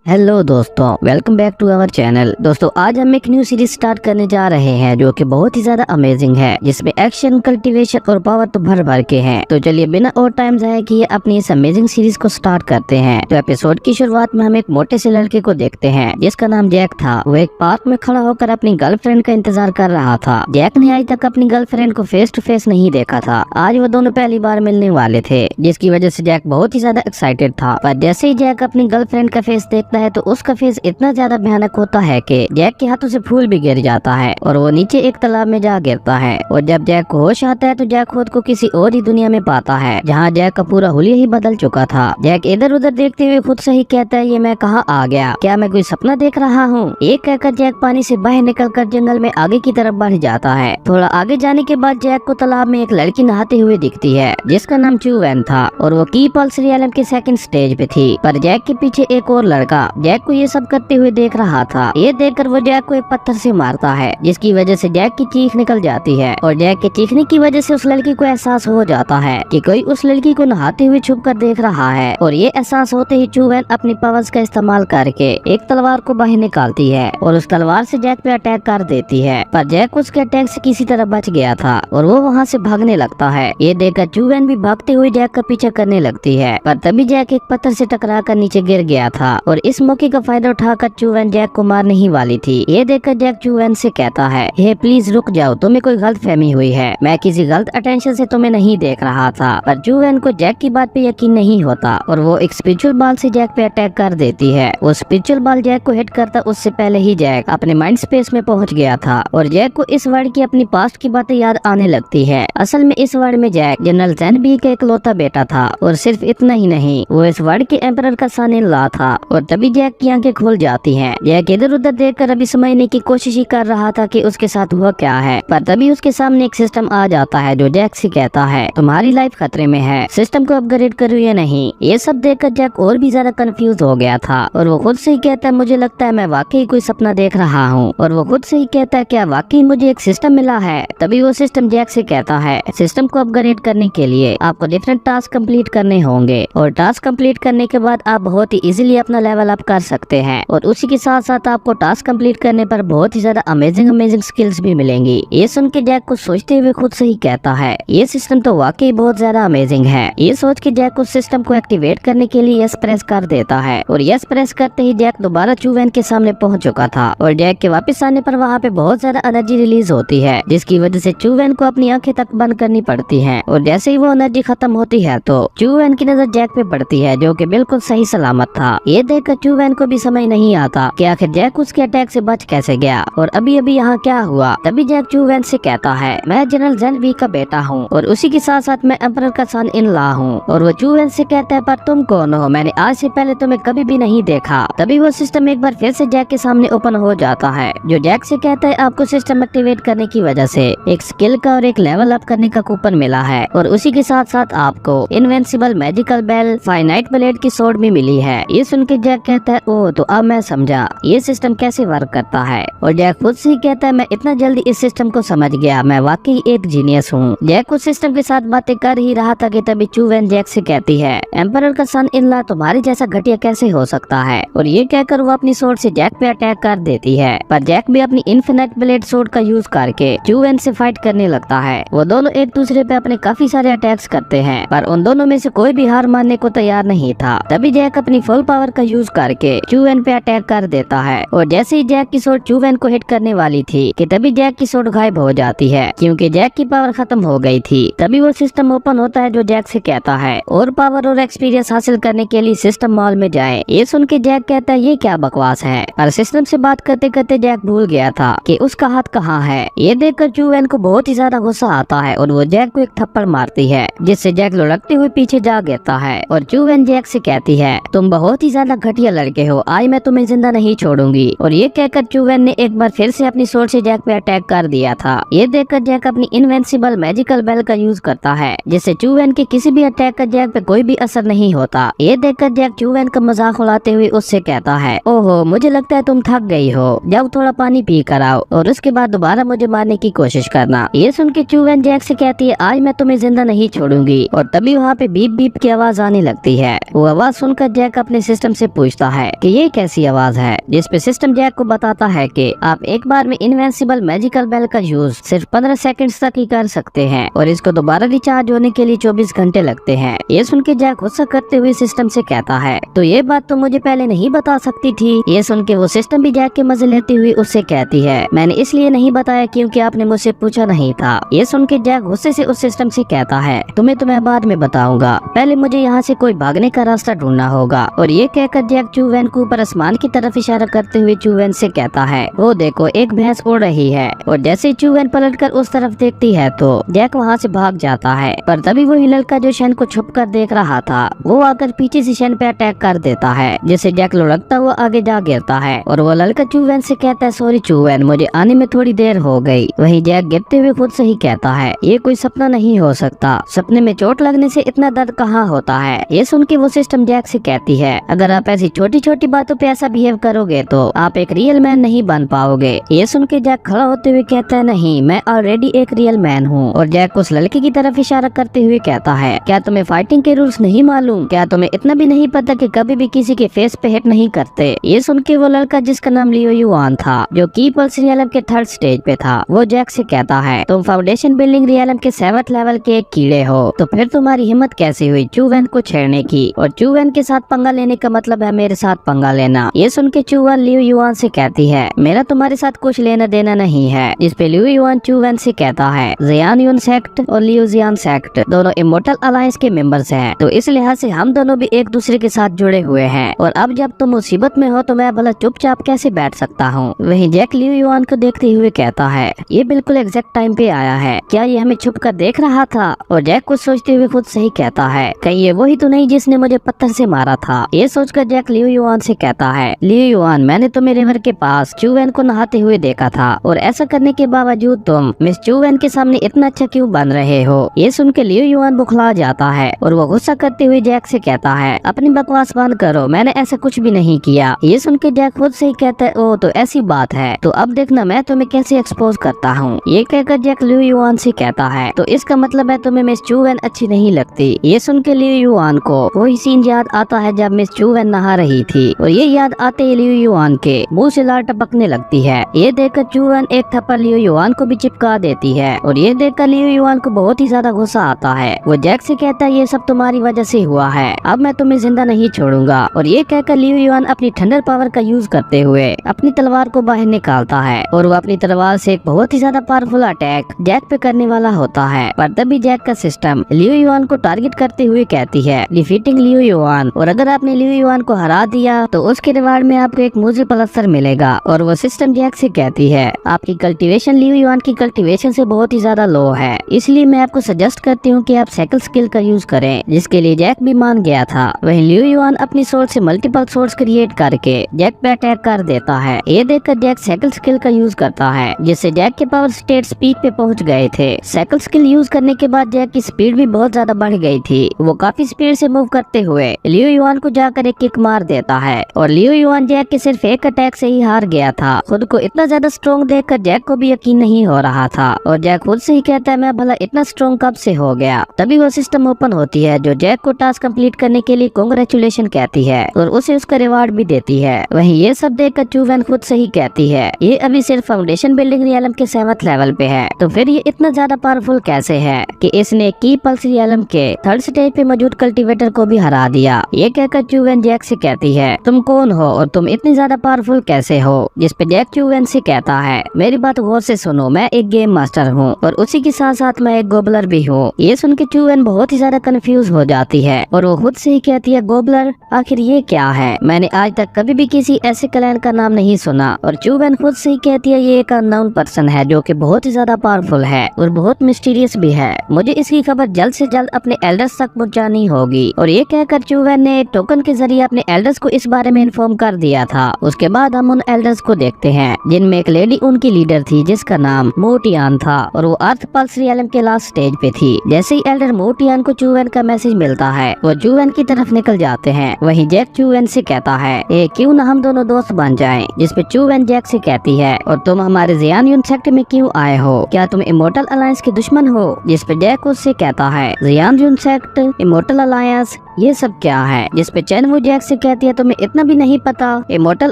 Hello दोस्तों, welcome back to our channel. दोस्तों आज हम एक न्यू सीरीज स्टार्ट करने जा रहे हैं जो कि बहुत ही ज्यादा अमेजिंग है, जिसमें एक्शन, कल्टीवेशन और पावर तो भर भर के हैं। तो चलिए बिना और टाइम जाए किए अपनी इस अमेजिंग सीरीज को स्टार्ट करते हैं। तो एपिसोड की शुरुआत में हम एक मोटे से लड़के को देखते हैं जिसका नाम जैक था। वो एक पार्क में खड़ा होकर अपनी गर्लफ्रेंड का इंतजार कर रहा था। जैक ने आज तक अपनी गर्लफ्रेंड को फेस टू फेस नहीं देखा था। आज वो दोनों पहली बार मिलने वाले थे, जिसकी वजह से जैक बहुत ही ज्यादा एक्साइटेड था। पर जैसे ही जैक अपनी गर्लफ्रेंड का फेस देखता है तो उसका फेस इतना ज्यादा भयानक होता है कि जैक के हाथों से फूल भी गिर जाता है और वो नीचे एक तालाब में जा गिरता है। और जब जैक को होश आता है तो जैक खुद को किसी और ही दुनिया में पाता है, जहाँ जैक का पूरा हुलिया ही बदल चुका था। जैक इधर उधर देखते हुए खुद से ही कहता है, ये मैं कहाँ आ गया? क्या मैं कोई सपना देख रहा हूँ? एक कहकर जैक पानी से बाहर निकलकर जंगल में आगे की तरफ बढ़ जाता है। थोड़ा आगे जाने के बाद जैक को तालाब में एक लड़की नहाते हुए दिखती है जिसका नाम चू वैन था और वो की पल्स रियलम के सेकंड स्टेज पे थी। पर जैक के पीछे एक और लड़का जैक को ये सब करते हुए देख रहा था। ये देखकर वो जैक को एक पत्थर से मारता है, जिसकी वजह से जैक की चीख निकल जाती है। और जैक के चीखने की वजह से उस लड़की को एहसास हो जाता है कि कोई उस लड़की को नहाते हुए छुप कर देख रहा है। और ये एहसास होते ही चू वैन अपनी पावर्स का इस्तेमाल करके एक तलवार को बाहर निकालती है और उस तलवार से जैक पे अटैक कर देती है। पर जैक उसके अटैक से किसी तरह बच गया था और वो वहाँ से भागने लगता है। ये देखकर चू वैन भी भागते हुए जैक का पीछा करने लगती है। पर तभी जैक एक पत्थर से टकरा कर नीचे गिर गया था और इस मौके का फायदा उठाकर चू वैन जैक को मारने ही वाली थी। ये देखकर जैक चू वैन से कहता है, हे प्लीज रुक जाओ, तुम्हें कोई गलत फहमी हुई है। मैं किसी गलत अटेंशन से तुम्हें नहीं देख रहा था। पर चू वैन को जैक की बात पे यकीन नहीं होता और वो एक स्पिरिचुअल बॉल से जैक पे अटैक कर देती है। वो स्पिरिचुअल बॉल जैक को हिट करता उससे पहले ही जैक अपने माइंड स्पेस में पहुंच गया था और जैक को इस वर्ल्ड की अपनी पास्ट की बातें याद आने लगती है। असल में इस वर्ल्ड में जैक जनरल जैन बी का इकलौता बेटा था और सिर्फ इतना ही नहीं, वो इस वर्ल्ड के एम्परर का सन इन लॉ था। और तभी जैक की आंखें खुल जाती हैं। जैक इधर उधर देखकर अभी समझने की कोशिश ही कर रहा था कि उसके साथ हुआ क्या है। पर तभी उसके सामने एक सिस्टम आ जाता है जो जैक से कहता है, तुम्हारी लाइफ खतरे में है, सिस्टम को अपग्रेड करो या नहीं। ये सब देखकर जैक और भी ज्यादा कंफ्यूज हो गया था और वो खुद से ही कहता है, मुझे लगता है मैं वाकई कोई सपना देख रहा हूँ। और वो खुद से ही कहता है, क्या वाकई मुझे एक सिस्टम मिला है? तभी वो सिस्टम जैक से कहता है, सिस्टम को अपग्रेड करने के लिए आपको डिफरेंट टास्क कंप्लीट करने होंगे और टास्क कंप्लीट करने के बाद आप बहुत ही इजीली अपना लेवल अप कर सकते हैं। और उसी के साथ साथ आपको टास्क कंप्लीट करने पर बहुत ही ज्यादा अमेजिंग स्किल्स भी मिलेंगी। ये सुन के जैक कुछ सोचते हुए खुद से ही कहता है, ये सिस्टम तो वाकई बहुत ज्यादा अमेजिंग है। ये सोच के जैक उस सिस्टम को एक्टिवेट करने के लिए यस प्रेस कर देता है और यस प्रेस करते ही जैक दोबारा चू वैन के सामने पहुंच चुका था। और जैक के वापस आने पर वहाँ पे बहुत ज्यादा एनर्जी रिलीज होती है, जिसकी वजह से चू वैन को अपनी आंखें तक बंद करनी पड़ती है। और जैसे ही वो एनर्जी खत्म होती है तो चू वैन की नजर जैक पे पड़ती है, जो कि बिल्कुल सही सलामत था। ये देखकर चू वैन को भी समझ नहीं आता कि आखिर जैक उसके अटैक से बच कैसे गया और अभी अभी यहाँ क्या हुआ। तभी जैक चू वैन से कहता है, मैं जनरल जैन बी का बेटा हूँ और उसी के साथ साथ मैं एम्परर का सन इन लॉ हूँ। और वो चू वैन से कहता है, पर तुम कौन हो? मैंने आज से पहले तुम्हें कभी भी नहीं देखा। तभी वो सिस्टम एक बार फिर से जैक के सामने ओपन हो जाता है, जो जैक से कहता है, आपको सिस्टम एक्टिवेट करने की वजह से एक स्किल का और एक लेवल अप करने का कूपन मिला है और उसी के साथ साथ आपको invincible magical bell finite blade की सोर्ड भी मिली है। ये सुन के जैक कहता है, ओ तो अब मैं समझा ये सिस्टम कैसे वर्क करता है। और जैक खुद से ही कहता है, मैं इतना जल्दी इस सिस्टम को समझ गया, मैं वाकई एक जीनियस हूँ। जैक उस सिस्टम के साथ बातें कर ही रहा था कि तभी चू वैन जैक से कहती है, एम्परर का सन इन लॉ तुम्हारे जैसा घटिया कैसे हो सकता है? और ये कहकर वो अपनी सोर्ड से जैक पे अटैक कर देती है। पर जैक भी अपनी इन्फिनिट ब्लेड सोर्ड का यूज करके चू वैन से फाइट करने लगता है। वो दोनों एक दूसरे पे अपने काफी सारे अटैक्स करते हैं, पर उन दोनों में से कोई भी हार मानने को तैयार नहीं था। तभी जैक अपनी फुल पावर का यूज करके चू वैन पे अटैक कर देता है और जैसे ही जैक की सोर्ड चू वैन को हिट करने वाली थी कि तभी जैक की सोर्ड गायब हो जाती है, क्योंकि जैक की पावर खत्म हो गई थी। तभी वो सिस्टम ओपन होता है जो जैक से कहता है, और पावर और एक्सपीरियंस हासिल करने के लिए सिस्टम मॉल में जाए। ये सुन के जैक कहता है, ये क्या बकवास है? पर सिस्टम से बात करते करते जैक भूल गया था कि उसका हाथ कहाँ है। ये देखकर चू वैन को बहुत ही ज्यादा गुस्सा आता है और वो जैक को एक थप्पड़ मारती है, जिससे जैक लुढ़कते हुए पीछे जा गिरता है। और चू वैन जैक से कहती है, तुम बहुत ही ज्यादा घटिया लड़के हो, आज मैं तुम्हें जिंदा नहीं छोड़ूंगी। और ये कहकर चू वैन ने एक बार फिर से अपनी सोर्ड से जैक पे अटैक कर दिया था। ये देखकर जैक अपनी इनविंसिबल मैजिकल बेल का यूज करता है, जिससे चू वैन के किसी भी अटैक का जैक पे कोई भी असर नहीं होता। ये देखकर जैक चू वैन का मजाक उड़ाते हुए उससे कहता है, ओहो मुझे लगता है तुम थक गई हो, जाओ थोड़ा पानी पी कर आओ और उसके बाद दोबारा मुझे मारने की कोशिश करना। ये सुन के चू वैन जैक से कहती है, आज मैं तुम्हें जिंदा नहीं छोड़ूंगी। और तभी वहाँ पे बीप बीप की आवाज आने लगती है। वो आवाज सुनकर जैक अपने सिस्टम से पूछता पूछता है कि ये कैसी आवाज है, जिसपे सिस्टम जैक को बताता है कि आप एक बार में इनविंसिबल मैजिकल बेल का यूज सिर्फ 15 सेकंड्स तक ही कर सकते हैं और इसको दोबारा रिचार्ज होने के लिए 24 घंटे लगते हैं। ये सुन के जैक गुस्सा करते हुए सिस्टम से कहता है, तो ये बात तो मुझे पहले नहीं बता सकती थी। ये सुन के वो सिस्टम भी जैक के मजे लेती हुई उससे कहती है, मैंने इसलिए नहीं बताया क्योंकि आपने मुझसे पूछा नहीं था। ये सुन के जैक गुस्से से उस सिस्टम से कहता है, तुम्हें बाद में बताऊंगा, पहले मुझे यहाँ से कोई भागने का रास्ता ढूंढना होगा। और ये कहकर जैक चूवैन को ऊपर आसमान की तरफ इशारा करते हुए चूवैन से कहता है, वो देखो एक भैंस उड़ रही है। और जैसे चूवैन पलटकर उस तरफ देखती है तो जैक वहाँ से भाग जाता है, पर तभी वही लड़का जो शन को छुप कर देख रहा था वो आकर पीछे से शन पे अटैक कर देता है, जिससे जैक लुढ़कता हुआ आगे जा गिरता है। और वो लड़का चूवैन से कहता है, सॉरी चूवैन, मुझे आने में थोड़ी देर हो गई। वहीं जैक गिरते हुए खुद से ही कहता है, ये कोई सपना नहीं हो सकता, सपने में चोट लगने से इतना दर्द कहाँ होता है। ये सुन के वो सिस्टम जैक से कहती है, अगर आप ऐसी छोटी छोटी बातों पे ऐसा बिहेव करोगे तो आप एक रियल मैन नहीं बन पाओगे। ये सुन के जैक खड़ा होते हुए कहता है, नहीं, मैं ऑलरेडी एक रियल मैन हूँ। और जैक उस लड़के की तरफ इशारा करते हुए कहता है, क्या तुम्हें फाइटिंग के रूल्स नहीं मालूम? क्या तुम्हें इतना भी नहीं पता कि कभी भी किसी के फेस पे हिट नहीं करते? ये सुन के वो लड़का जिसका नाम लियो युआन था, जो की पल्स रियलम के 3rd स्टेज पे था, वो जैक से कहता है, तुम फाउंडेशन बिल्डिंग रियलम के 7th लेवल के एक कीड़े हो, तो फिर तुम्हारी हिम्मत कैसे हुई चूवैन को छेड़ने की? और चूवैन के साथ पंगा लेने का मतलब है मेरे साथ पंगा लेना। ये सुन के चूवैन लियो युआन से कहती है, मेरा तुम्हारे साथ कुछ लेना देना नहीं है। जिस पे लियो युआन चूवैन से कहता है, जियान यून सेक्ट और लियो जियान सेक्ट दोनों इमोर्टल अलायंस के मेंबर्स हैं, तो इस लिहाज से हम दोनों भी एक दूसरे के साथ जुड़े हुए हैं। और अब जब तुम मुसीबत में हो तो मैं भला चुपचाप कैसे बैठ सकता हूँ? वहीं जैक लियो युआन को देखते हुए कहता है, ये बिल्कुल एग्जैक्ट टाइम पे आया है, क्या ये हमें छुप कर देख रहा था? और जैक कुछ सोचते हुए खुद से ही कहता है, कहीं ये वही तो नहीं जिसने मुझे पत्थर से मारा था? ये सोचकर जैक लियो युआन से कहता है, लियो युआन, मैंने तुम्हें रिवर के पास चूवैन को नहाते हुए देखा था, और ऐसा करने के बावजूद तुम मिस चूवैन के सामने इतना अच्छा क्यों बन रहे हो? ये सुन के लियो युआन बुखला जाता है और वो गुस्सा करते हुए जैक से कहता है, अपनी बकवास बंद करो, मैंने ऐसा कुछ भी नहीं किया। ये सुन के जैक खुद से ही कहता है, ओ तो ऐसी बात है, तो अब देखना मैं तुम्हें कैसे एक्सपोज करता हूँ। ये कहकर जैक लियो युआन से कहता है, तो इसका मतलब है तुम्हें मिस चूवैन अच्छी नहीं लगती। ये सुन के लियो युआन को वही सीन याद आता है जब मिस चूवैन नहा रही थी, और ये याद आते ही लियो युआन के मुंह से लार टपकने लगती है। ये देखकर चूवैन एक थप्पड़ लियो युआन को भी चिपका देती है, और ये देखकर लियो युआन को बहुत ही ज्यादा गुस्सा आता है। वो जैक से कहता है, ये सब तुम्हारी वजह से हुआ है, अब मैं तुम्हें जिंदा नहीं छोड़ूंगा। और ये कहकर लियो युआन अपनी थंडर पावर का यूज करते हुए अपनी तलवार को बाहर निकालता है, और वो अपनी तलवार से एक बहुत ही ज्यादा पावरफुल अटैक जैक पे करने वाला होता है। पर तभी जैक का सिस्टम लियो युआन को टारगेट करते हुए कहती है, डिफीटिंग लियो युआन, और अगर आपने लियो युआन को हरा दिया तो उसके रिवार्ड में आपको एक मूजी पलस्तर मिलेगा। और वो सिस्टम जैक से कहती है, आपकी कल्टीवेशन लियो युआन की कल्टीवेशन से बहुत ही ज्यादा लो है, इसलिए मैं आपको सजेस्ट करती हूँ कि आप साइकिल स्किल का यूज करें, जिसके लिए जैक भी मान गया था। वहीं लियो युआन अपनी सोर्स से मल्टीपल सोर्स क्रिएट करके जैक पे अटैक कर देता है। ये देखकर जैक साइकिल स्किल का यूज करता है, जिससे जैक के पावर स्टेट्स पीक पे पहुंच गए थे। साइकिल स्किल यूज करने के बाद जैक की स्पीड भी बहुत ज्यादा बढ़ गई थी। वो काफी स्पीड से मूव करते हुए लियो युआन को जाकर एक किक मार देता है, और लियो युआन जैक के सिर्फ एक अटैक से ही हार गया था। खुद को इतना ज्यादा स्ट्रॉन्ग देखकर जैक को भी यकीन नहीं हो रहा था, और जैक खुद से ही कहता है, मैं भला इतना स्ट्रॉन्ग कब से हो गया? तभी वो सिस्टम ओपन होती है जो जैक को टास्क कंप्लीट करने के लिए कांग्रेचुलेशन कहती है, और उसे उसका रिवार्ड भी देती है। वहीं ये सब देखकर चूवैन खुद से ही कहती है, ये अभी सिर्फ फाउंडेशन बिल्डिंग रियलम के 7th लेवल पे है, तो फिर ये इतना ज्यादा पावरफुल कैसे है कि इसने की पल्स रियलम के 3rd स्टेज पे मौजूद कल्टीवेटर को भी हरा दिया। ये कहकर चूवैन जैक से कहती है, तुम कौन हो और तुम इतनी ज्यादा पावरफुल कैसे हो? जिस पे जैक चूवैन से कहता है, मेरी बात गौर से सुनो, मैं एक गेम मास्टर हूँ और उसी के साथ साथ मैं एक गोबलर भी हूँ। ये सुन के चूवैन बहुत ही ज्यादा कंफ्यूज हो जाती है, और वो खुद से ही कहती है, गोबलर, आखिर ये क्या है? मैंने आज तक कभी भी किसी ऐसे क्लैन का नाम नहीं सुना। और चूवैन खुद से ही कहती है, ये एक अननोन पर्सन है जो कि बहुत ही ज्यादा पावरफुल है और बहुत मिस्टीरियस भी है, मुझे इसकी खबर जल्द से जल्द अपने एल्डर्स तक पहुंचानी होगी। और ये कहकर चूवैन ने एक टोकन के जरिए अपने एल्डर्स को इस बारे में इन्फॉर्म कर दिया था। उसके बाद हम उन एल्डर्स को देखते हैं जिनमें एक लेडी उनकी लीडर थी जिसका नाम मोटियान था, और वो अर्थ पल्स रियलम के लास्ट स्टेज पे थी। जैसे ही एल्डर मोटियान को चूवैन का मैसेज मिलता है, वो चूवैन की तरफ निकल जाते हैं। वहीं जैक चूवैन से कहता है, क्यों ना हम दोनों दोस्त बन जाएं? जिस पे चूवैन जैक से कहती है, और तुम हमारे जियान यून सेक्ट में क्यों आए हो? क्या तुम इमोर्टल अलायंस के दुश्मन हो? जिस पे जैक उससे कहता है, जियान यून सेक्ट, इमोर्टल अलायंस ये सब क्या है, जिसपे चेनवू जैक से कहती है तुम्हें इतना भी नहीं पता। इमोर्टल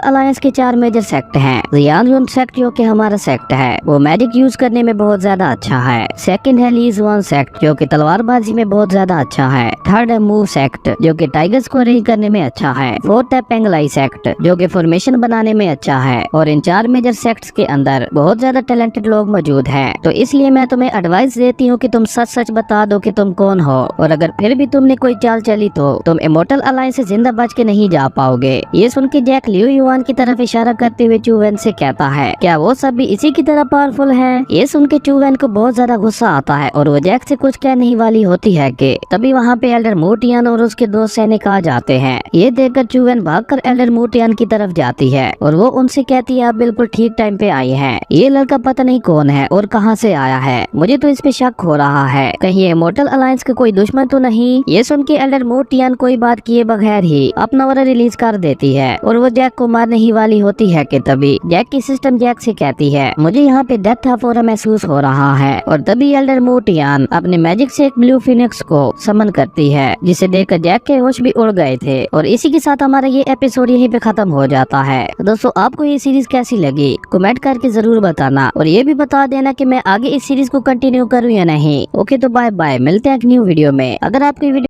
अलायंस के 4 मेजर सेक्ट हैं। जियान सेक्ट जो कि हमारा सेक्ट है वो मैजिक यूज करने में बहुत ज्यादा अच्छा है। सेकंड है लीज वन सेक्ट जो कि तलवारबाजी में बहुत ज्यादा अच्छा है। थर्ड है मूव सेक्ट जो कि टाइगर्स को रेंज करने में अच्छा है। फोर्थ है पेंगलाई सेक्ट जो कि फॉर्मेशन बनाने में अच्छा है। और इन 4 मेजर सेक्ट्स के अंदर बहुत ज्यादा टैलेंटेड लोग मौजूद हैं। तो इसलिए मैं तुम्हें एडवाइस देती हूँ कि तुम सच सच बता दो कि तुम कौन हो, और अगर फिर भी तुमने कोई चाल चली तो तुम इमोर्टल अलायंस से जिंदा बच के नहीं जा पाओगे। ये सुन के जैक लियू युआन की तरफ इशारा करते हुए चू वैन से कहता है, क्या वो सब भी इसी की तरह पावरफुल हैं? ये सुन के चू वैन को बहुत ज्यादा गुस्सा आता है और वो जैक से कुछ कहने वाली होती है कि तभी वहाँ पे एल्डर मोटियान और उसके 2 सैनिक आ जाते हैं। ये देखकर चू वैन भागकर एल्डर मोटियान की तरफ जाती है और वो उनसे कहती है आप बिल्कुल ठीक टाइम पे आई हैं। ये लड़का पता नहीं कौन है और कहाँ से आया है, मुझे तो इस पे शक हो रहा है, कहीं ये इमोर्टल अलायंस का कोई दुश्मन तो नहीं। ये सुन के एल्डर मोटियान कोई बात किए बगैर ही अपना वाला रिलीज कर देती है और वो जैक को मारने ही वाली होती है कि तभी जैक की सिस्टम जैक से कहती है मुझे यहाँ पे डेथ ऑफ ऑरा महसूस हो रहा है। और तभी एल्डर मोटियान अपने मैजिक से एक ब्लू फिनिक्स को समन करती है, जिसे देखकर जैक के होश भी उड़ गए थे। और इसी के साथ हमारा ये एपिसोड यहीं पे खत्म हो जाता है। दोस्तों आपको ये सीरीज कैसी लगी कमेंट करके जरूर बताना, और ये भी बता देना कि मैं आगे इस सीरीज को कंटिन्यू करूँ या नहीं। ओके तो बाय बाय, मिलते हैं एक न्यू वीडियो में। अगर आपको वीडियो